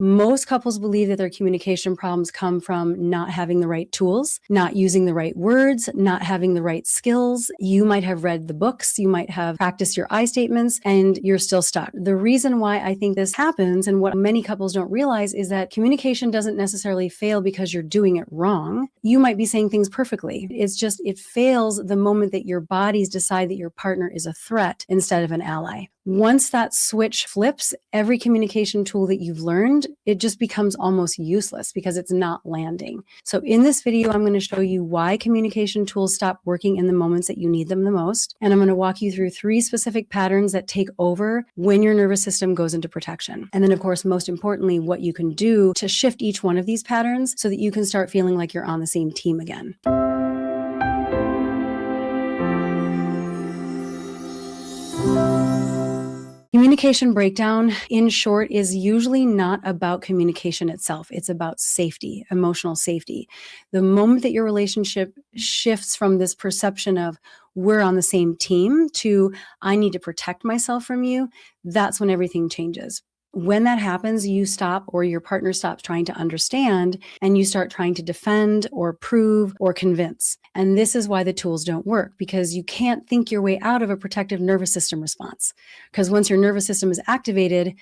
Most couples believe that their communication problems come from not having the right tools, not using the right words, not having the right skills. You might have read the books, you might have practiced your I statements, and you're still stuck. The reason why I think this happens, and what many couples don't realize, is that communication doesn't necessarily fail because you're doing it wrong. You might be saying things perfectly. It's just, it fails the moment that your bodies decide that your partner is a threat instead of an ally. Once that switch flips, every communication tool that you've learned, it just becomes almost useless because it's not landing. So in this video, I'm going to show you why communication tools stop working in the moments that you need them the most. And I'm going to walk you through 3 specific patterns that take over when your nervous system goes into protection. And then, of course, most importantly, what you can do to shift each one of these patterns so that you can start feeling like you're on the same team again. Communication breakdown, in short, is usually not about communication itself. It's about safety, emotional safety. The moment that your relationship shifts from this perception of we're on the same team to I need to protect myself from you, that's when everything changes. When that happens, you stop, or your partner stops trying to understand, and you start trying to defend or prove or convince. And this is why the tools don't work, because you can't think your way out of a protective nervous system response. Because once your nervous system is activated,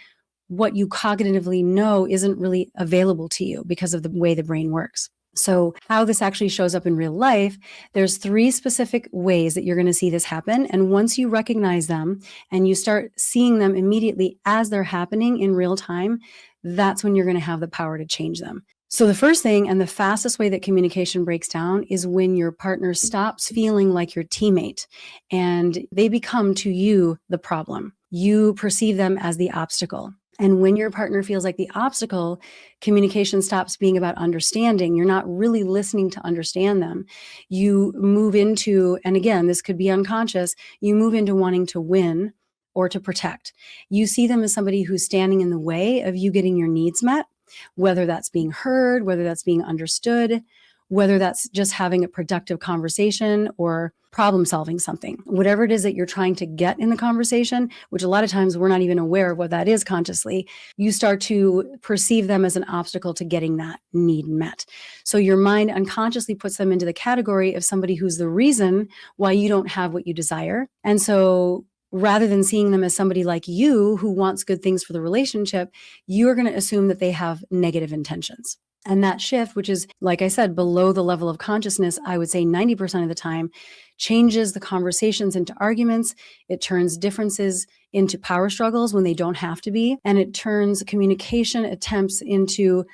what you cognitively know isn't really available to you because of the way the brain works. So how this actually shows up in real life, there's 3 specific ways that you're going to see this happen. And once you recognize them and you start seeing them immediately as they're happening in real time, that's when you're going to have the power to change them. So the first thing, and the fastest way that communication breaks down, is when your partner stops feeling like your teammate and they become to you the problem. You perceive them as the obstacle. And when your partner feels like the obstacle, communication stops being about understanding. You're not really listening to understand them. You move into, and again, this could be unconscious, you move into wanting to win or to protect. You see them as somebody who's standing in the way of you getting your needs met, whether that's being heard, whether that's being understood, whether that's just having a productive conversation or problem solving something. Whatever it is that you're trying to get in the conversation, which a lot of times we're not even aware of what that is consciously, you start to perceive them as an obstacle to getting that need met. So your mind unconsciously puts them into the category of somebody who's the reason why you don't have what you desire. And so rather than seeing them as somebody like you who wants good things for the relationship, you're going to assume that they have negative intentions. And that shift, which is, like I said, below the level of consciousness, I would say 90% of the time, changes the conversations into arguments. It turns differences into power struggles when they don't have to be. And it turns communication attempts into,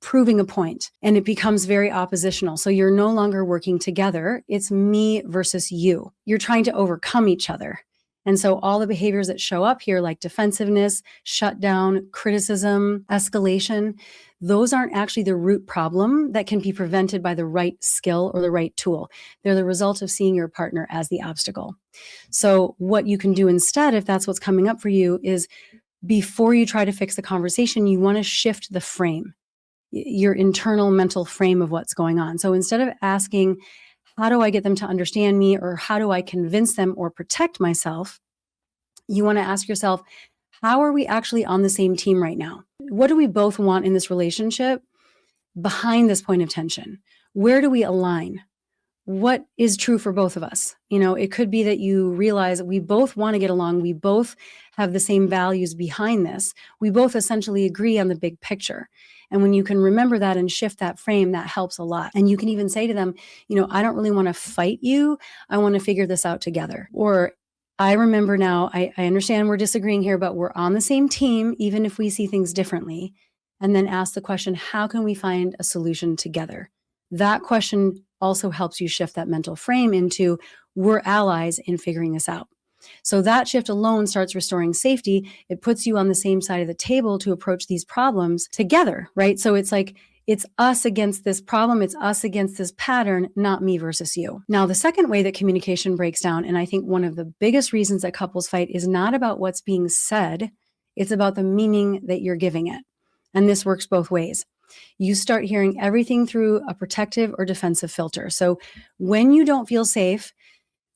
proving a point. And it becomes very oppositional. So you're no longer working together. It's me versus you. You're trying to overcome each other. And so all the behaviors that show up here, like defensiveness, shutdown, criticism, escalation, those aren't actually the root problem that can be prevented by the right skill or the right tool. They're the result of seeing your partner as the obstacle. So what you can do instead, if that's what's coming up for you, is before you try to fix the conversation, you want to shift the frame, your internal mental frame of what's going on. So instead of asking, how do I get them to understand me, or how do I convince them or protect myself? You want to ask yourself, how are we actually on the same team right now? What do we both want in this relationship behind this point of tension? Where do we align? What is true for both of us? It could be that you realize we both want to get along. We both have the same values behind this. We both essentially agree on the big picture. And when you can remember that and shift that frame, that helps a lot. And you can even say to them, I don't really want to fight you. I want to figure this out together. Or I remember now, I understand we're disagreeing here, but we're on the same team, even if we see things differently. And then ask the question, how can we find a solution together? That question also helps you shift that mental frame into we're allies in figuring this out. So that shift alone starts restoring safety. It puts you on the same side of the table to approach these problems together, right? So it's like, it's us against this problem. It's us against this pattern, not me versus you. Now, the second way that communication breaks down, and I think one of the biggest reasons that couples fight, is not about what's being said. It's about the meaning that you're giving it. And this works both ways. You start hearing everything through a protective or defensive filter. So when you don't feel safe,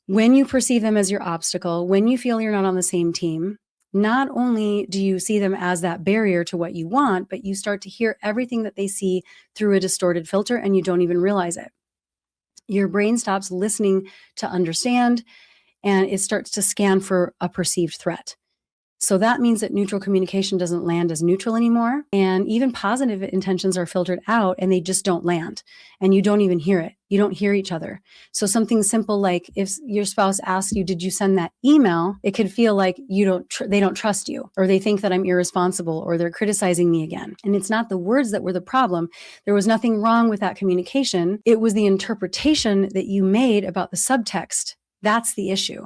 when you perceive them as your obstacle, when you feel you're not on the same team, not only do you see them as that barrier to what you want, but you start to hear everything that they see through a distorted filter and you don't even realize it. Your brain stops listening to understand and it starts to scan for a perceived threat. So that means that neutral communication doesn't land as neutral anymore. And even positive intentions are filtered out and they just don't land. And you don't even hear it. You don't hear each other. So something simple like if your spouse asks you, did you send that email? It could feel like they don't trust you, or they think that I'm irresponsible, or they're criticizing me again. And it's not the words that were the problem. There was nothing wrong with that communication. It was the interpretation that you made about the subtext. That's the issue.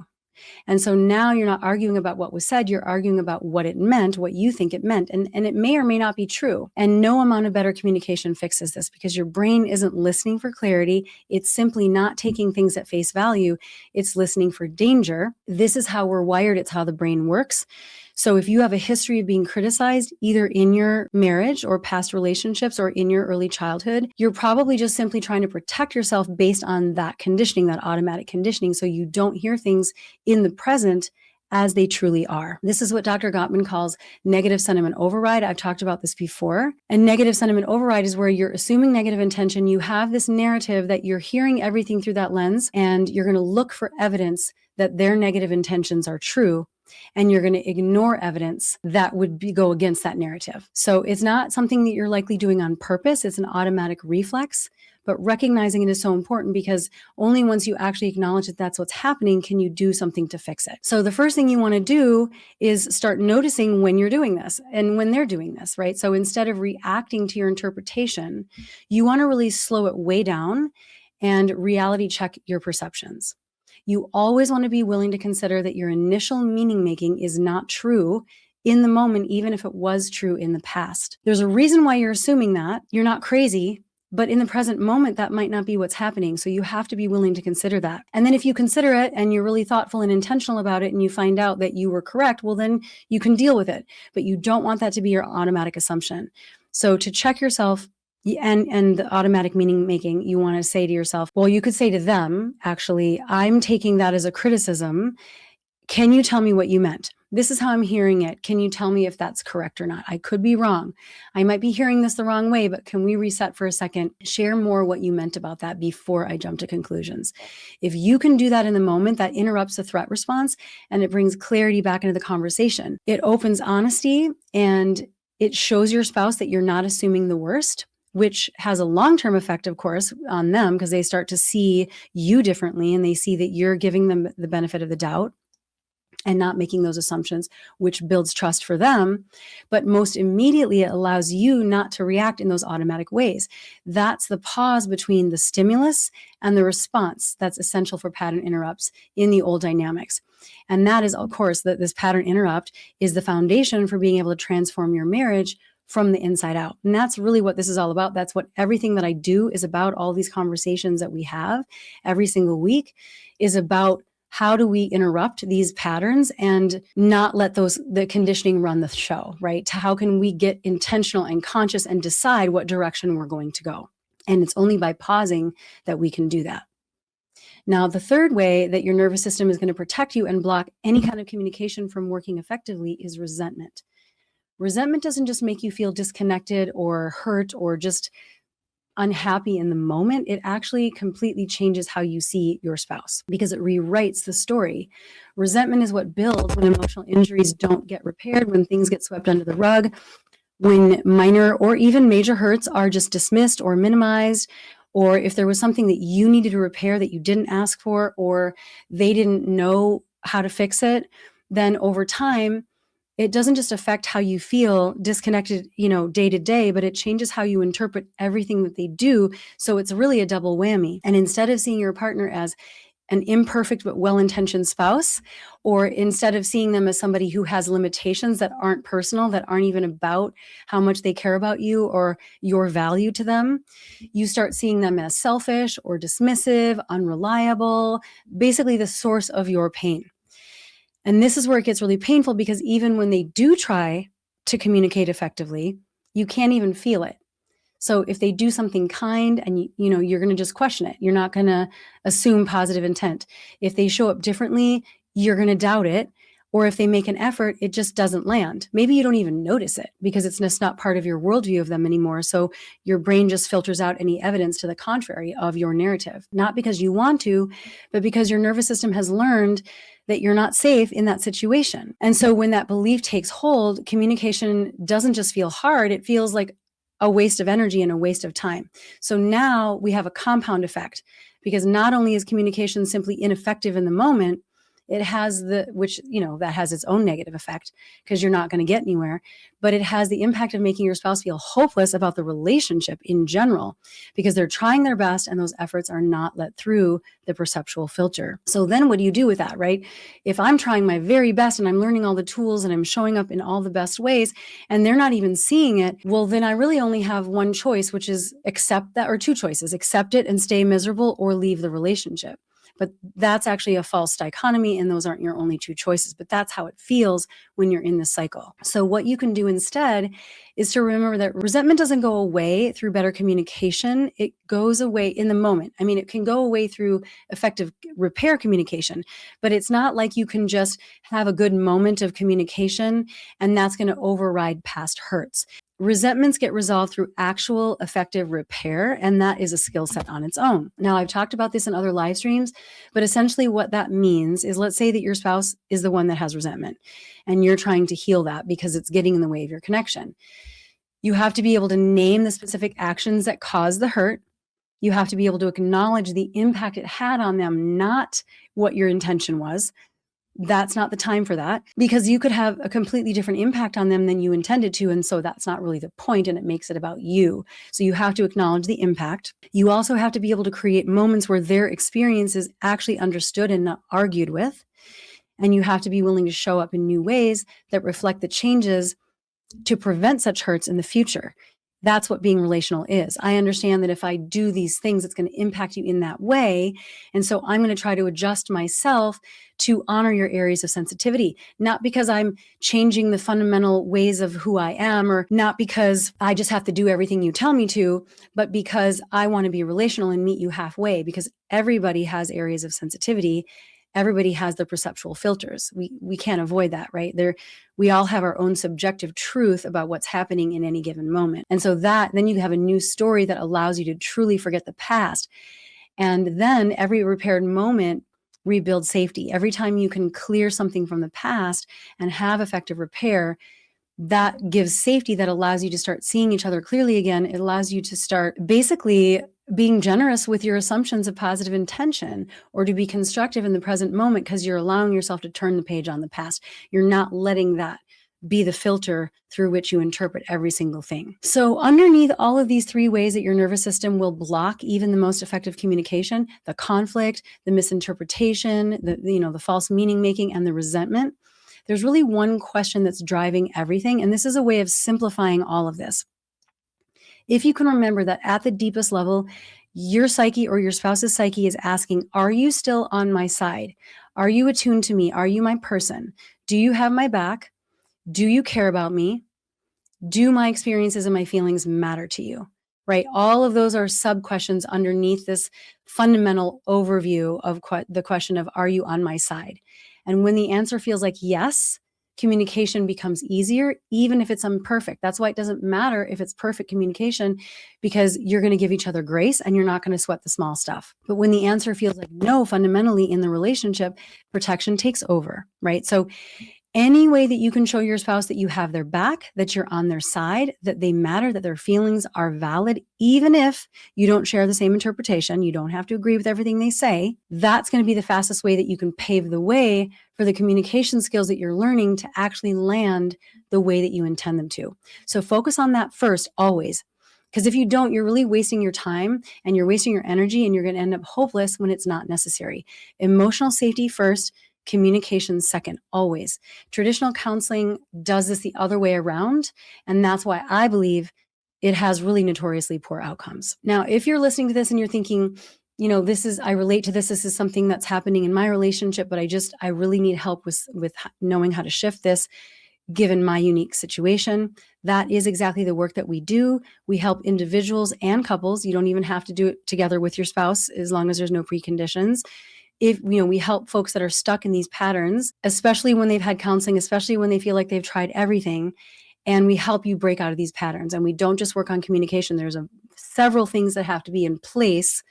And so now you're not arguing about what was said, you're arguing about what it meant, what you think it meant. And it may or may not be true. And no amount of better communication fixes this because your brain isn't listening for clarity. It's simply not taking things at face value. It's listening for danger. This is how we're wired. It's how the brain works. So if you have a history of being criticized, either in your marriage or past relationships or in your early childhood, you're probably just simply trying to protect yourself based on that conditioning, that automatic conditioning, so you don't hear things in the present as they truly are. This is what Dr. Gottman calls negative sentiment override. I've talked about this before. And negative sentiment override is where you're assuming negative intention. You have this narrative that you're hearing everything through that lens, and you're going to look for evidence that their negative intentions are true. And you're going to ignore evidence that would go against that narrative. So it's not something that you're likely doing on purpose. It's an automatic reflex, but recognizing it is so important because only once you actually acknowledge that that's what's happening can you do something to fix it. So the first thing you want to do is start noticing when you're doing this and when they're doing this, right? So instead of reacting to your interpretation, you want to really slow it way down and reality check your perceptions. You always want to be willing to consider that your initial meaning making is not true in the moment, even if it was true in the past. There's a reason why you're assuming that. You're not crazy, but in the present moment, that might not be what's happening. So you have to be willing to consider that. And then if you consider it and you're really thoughtful and intentional about it and you find out that you were correct, well, then you can deal with it. But you don't want that to be your automatic assumption. So to check yourself, and the automatic meaning making, you want to say to yourself, well, you could say to them, actually, I'm taking that as a criticism. Can you tell me what you meant? This is how I'm hearing it. Can you tell me if that's correct or not? I could be wrong. I might be hearing this the wrong way, but can we reset for a second? Share more what you meant about that before I jump to conclusions. If you can do that in the moment, that interrupts the threat response and it brings clarity back into the conversation. It opens honesty and it shows your spouse that you're not assuming the worst, which has a long-term effect, of course, on them because they start to see you differently and they see that you're giving them the benefit of the doubt and not making those assumptions, which builds trust for them. But most immediately, it allows you not to react in those automatic ways. That's the pause between the stimulus and the response that's essential for pattern interrupts in the old dynamics. And that is, of course, that this pattern interrupt is the foundation for being able to transform your marriage from the inside out. And that's really what this is all about. That's what everything that I do is about. All these conversations that we have every single week is about how do we interrupt these patterns and not let the conditioning run the show, right? How can we get intentional and conscious and decide what direction we're going to go? And it's only by pausing that we can do that. Now, the third way that your nervous system is going to protect you and block any kind of communication from working effectively is resentment. Resentment doesn't just make you feel disconnected or hurt or just unhappy in the moment. It actually completely changes how you see your spouse because it rewrites the story. Resentment is what builds when emotional injuries don't get repaired, when things get swept under the rug, when minor or even major hurts are just dismissed or minimized, or if there was something that you needed to repair that you didn't ask for, or they didn't know how to fix it, then over time, it doesn't just affect how you feel disconnected, day to day, but it changes how you interpret everything that they do. So it's really a double whammy. And instead of seeing your partner as an imperfect but well-intentioned spouse, or instead of seeing them as somebody who has limitations that aren't personal, that aren't even about how much they care about you or your value to them, you start seeing them as selfish or dismissive, unreliable, basically the source of your pain. And this is where it gets really painful because even when they do try to communicate effectively, you can't even feel it. So if they do something kind and you're going to just question it, you're not going to assume positive intent. If they show up differently, you're going to doubt it. Or if they make an effort, it just doesn't land. Maybe you don't even notice it because it's just not part of your worldview of them anymore. So your brain just filters out any evidence to the contrary of your narrative, not because you want to, but because your nervous system has learned that you're not safe in that situation. And so when that belief takes hold, communication doesn't just feel hard, it feels like a waste of energy and a waste of time. So now we have a compound effect, because not only is communication simply ineffective in the moment, it has that has its own negative effect because you're not going to get anywhere, but it has the impact of making your spouse feel hopeless about the relationship in general because they're trying their best and those efforts are not let through the perceptual filter. So then what do you do with that, right? If I'm trying my very best and I'm learning all the tools and I'm showing up in all the best ways and they're not even seeing it, well, then I really only have one choice, which is accept that, or two choices: accept it and stay miserable, or leave the relationship. But that's actually a false dichotomy, and those aren't your only two choices. But that's how it feels when you're in this cycle. So what you can do instead is to remember that resentment doesn't go away through better communication. It goes away in the moment. I mean, it can go away through effective repair communication, but it's not like you can just have a good moment of communication and that's going to override past hurts. Resentments get resolved through actual effective repair, and that is a skill set on its own. Now, I've talked about this in other live streams, but essentially what that means is, let's say that your spouse is the one that has resentment, and you're trying to heal that because it's getting in the way of your connection. You have to be able to name the specific actions that caused the hurt. You have to be able to acknowledge the impact it had on them, not what your intention was. That's not the time for that, because you could have a completely different impact on them than you intended to. And so that's not really the point, and it makes it about you. So you have to acknowledge the impact. You also have to be able to create moments where their experience is actually understood and not argued with. And you have to be willing to show up in new ways that reflect the changes to prevent such hurts in the future. That's what being relational is. I understand that if I do these things, it's going to impact you in that way. And so I'm going to try to adjust myself to honor your areas of sensitivity, not because I'm changing the fundamental ways of who I am, or not because I just have to do everything you tell me to, but because I want to be relational and meet you halfway, because everybody has areas of sensitivity. Everybody has the perceptual filters. We can't avoid that, right? We all have our own subjective truth about what's happening in any given moment. And so then you have a new story that allows you to truly forget the past. And then every repaired moment rebuilds safety. Every time you can clear something from the past and have effective repair, that gives safety that allows you to start seeing each other clearly again. It allows you to start basically being generous with your assumptions of positive intention, or to be constructive in the present moment, because you're allowing yourself to turn the page on the past. You're not letting that be the filter through which you interpret every single thing. So underneath all of these three ways that your nervous system will block even the most effective communication: the conflict, the misinterpretation, the false meaning making, and the resentment, there's really one question that's driving everything. And this is a way of simplifying all of this. If you can remember that at the deepest level, your psyche or your spouse's psyche is asking, are you still on my side? Are you attuned to me? Are you my person? Do you have my back? Do you care about me? Do my experiences and my feelings matter to you? Right? All of those are sub questions underneath this fundamental overview of the question of, are you on my side? And when the answer feels like yes, communication becomes easier, even if it's imperfect. That's why it doesn't matter if it's perfect communication, because you're going to give each other grace and you're not going to sweat the small stuff. But when the answer feels like no, fundamentally in the relationship, protection takes over, right? So any way that you can show your spouse that you have their back, that you're on their side, that they matter, that their feelings are valid, even if you don't share the same interpretation, you don't have to agree with everything they say, that's going to be the fastest way that you can pave the way for the communication skills that you're learning to actually land the way that you intend them to. So focus on that first, always. Because if you don't, you're really wasting your time and you're wasting your energy, and you're going to end up hopeless when it's not necessary. Emotional safety first, communication second, always. Traditional counseling does this the other way around, and that's why I believe it has really notoriously poor outcomes. Now, if you're listening to this and you're thinking, I relate to this is something that's happening in my relationship, but I really need help with knowing how to shift this given my unique situation, that is exactly the work that we do. We help individuals and couples. You don't even have to do it together with your spouse, as long as there's no preconditions. if, we help folks that are stuck in these patterns, especially when they've had counseling, especially when they feel like they've tried everything, and we help you break out of these patterns. And we don't just work on communication. There's several things that have to be in place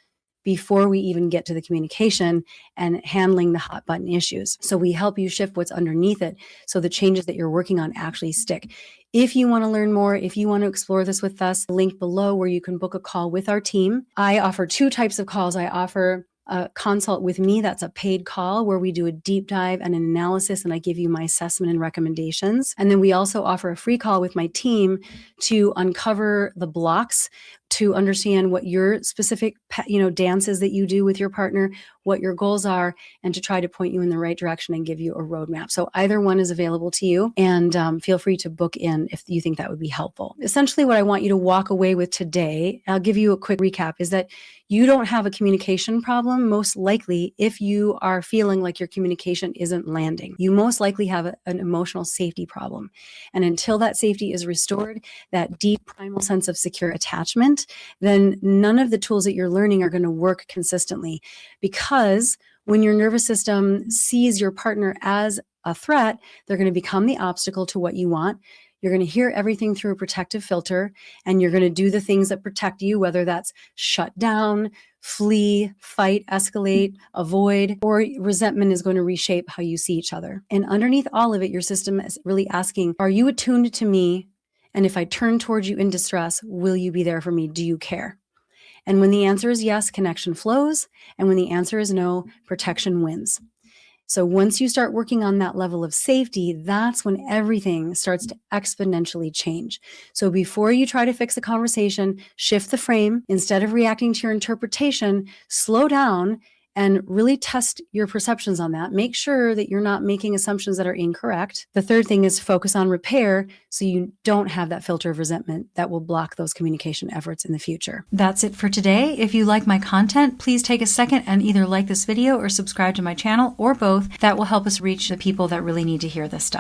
before we even get to the communication and handling the hot button issues. So we help you shift what's underneath it so the changes that you're working on actually stick. If you want to learn more, if you want to explore this with us, link below where you can book a call with our team. I offer 2 types of calls. I offer a consult with me. That's a paid call where we do a deep dive and an analysis, and I give you my assessment and recommendations. And then we also offer a free call with my team to uncover the blocks, to understand what your specific, dances that you do with your partner, what your goals are, and to try to point you in the right direction and give you a roadmap. So either one is available to you, and feel free to book in if you think that would be helpful. Essentially, what I want you to walk away with today, I'll give you a quick recap, is that you don't have a communication problem, most likely, if you are feeling like your communication isn't landing. You most likely have an emotional safety problem. And until that safety is restored, that deep primal sense of secure attachment, then none of the tools that you're learning are going to work consistently. Because when your nervous system sees your partner as a threat, they're going to become the obstacle to what you want. You're going to hear everything through a protective filter, and you're going to do the things that protect you, whether that's shut down, flee, fight, escalate, avoid, or resentment is going to reshape how you see each other. And underneath all of it, your system is really asking, are you attuned to me? And if I turn towards you in distress, will you be there for me? Do you care? And when the answer is yes, connection flows. And when the answer is no, protection wins. So once you start working on that level of safety, that's when everything starts to exponentially change. So before you try to fix a conversation, shift the frame. Instead of reacting to your interpretation, slow down and really test your perceptions on that. Make sure that you're not making assumptions that are incorrect. The third thing is focus on repair so you don't have that filter of resentment that will block those communication efforts in the future. That's it for today. If you like my content, please take a second and either like this video or subscribe to my channel or both. That will help us reach the people that really need to hear this stuff.